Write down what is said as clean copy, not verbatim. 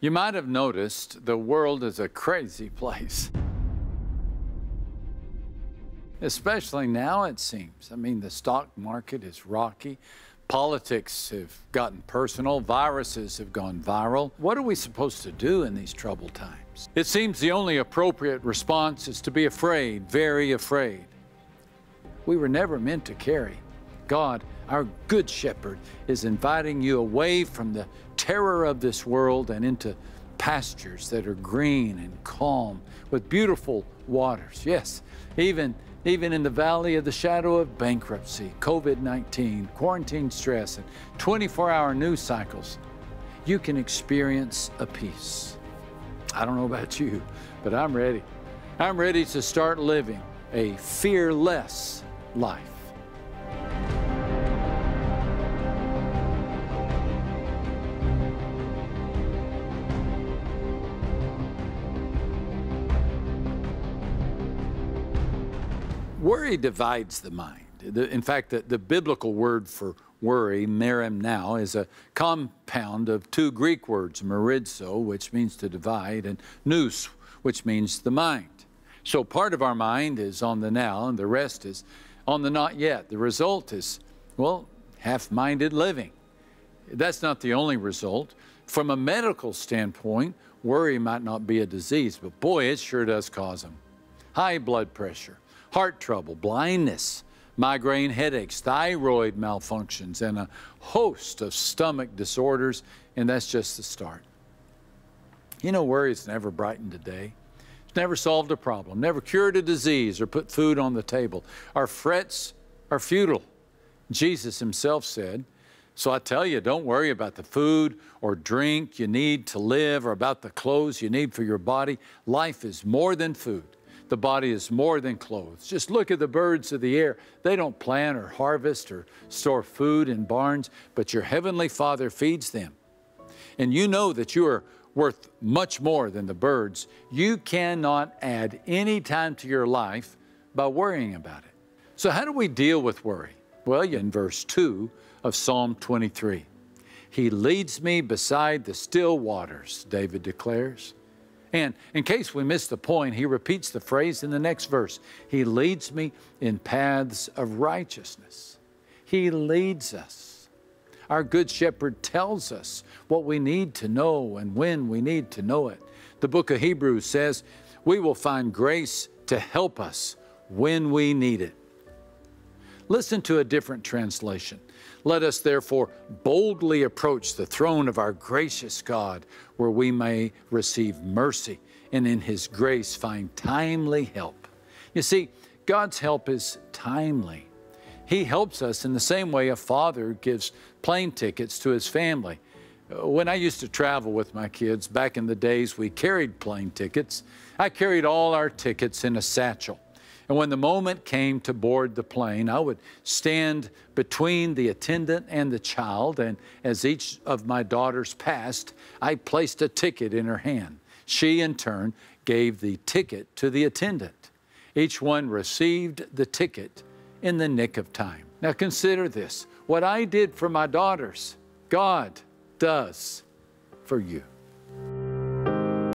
You might have noticed the world is a crazy place. Especially now, it seems. I mean, the stock market is rocky. Politics have gotten personal. Viruses have gone viral. What are we supposed to do in these troubled times? It seems the only appropriate response is to be afraid, very afraid. We were never meant to carry. God, our good shepherd, is inviting you away from the terror of this world and into pastures that are green and calm with beautiful waters. Yes, even in the valley of the shadow of bankruptcy, COVID-19, quarantine stress, and 24-hour news cycles, you can experience a peace. I don't know about you, but I'm ready. I'm ready to start living a fearless life. Worry divides the mind. In fact, the biblical word for worry, merimnao, is a compound of two Greek words, merizo, which means to divide, and nous, which means the mind. So part of our mind is on the now, and the rest is on the not yet. The result is, well, half-minded living. That's not the only result. From a medical standpoint, worry might not be a disease, but boy, it sure does cause them. High blood pressure, heart trouble, blindness, migraine headaches, thyroid malfunctions, and a host of stomach disorders, and that's just the start. You know, worry's never brightened a day. It's never solved a problem, never cured a disease or put food on the table. Our frets are futile. Jesus himself said, so I tell you, don't worry about the food or drink you need to live or about the clothes you need for your body. Life is more than food. The body is more than clothes. Just look at the birds of the air. They don't plant or harvest or store food in barns, but your heavenly Father feeds them. And you know that you are worth much more than the birds. You cannot add any time to your life by worrying about it. So how do we deal with worry? Well, in verse 2 of Psalm 23, He leads me beside the still waters, David declares. And in case we missed the point, he repeats the phrase in the next verse. He leads me in paths of righteousness. He leads us. Our good shepherd tells us what we need to know and when we need to know it. The book of Hebrews says we will find grace to help us when we need it. Listen to a different translation. Let us therefore boldly approach the throne of our gracious God, where we may receive mercy and in His grace find timely help. You see, God's help is timely. He helps us in the same way a father gives plane tickets to his family. When I used to travel with my kids, back in the days we carried plane tickets, I carried all our tickets in a satchel. And when the moment came to board the plane, I would stand between the attendant and the child, and as each of my daughters passed, I placed a ticket in her hand. She, in turn, gave the ticket to the attendant. Each one received the ticket in the nick of time. Now consider this. What I did for my daughters, God does for you.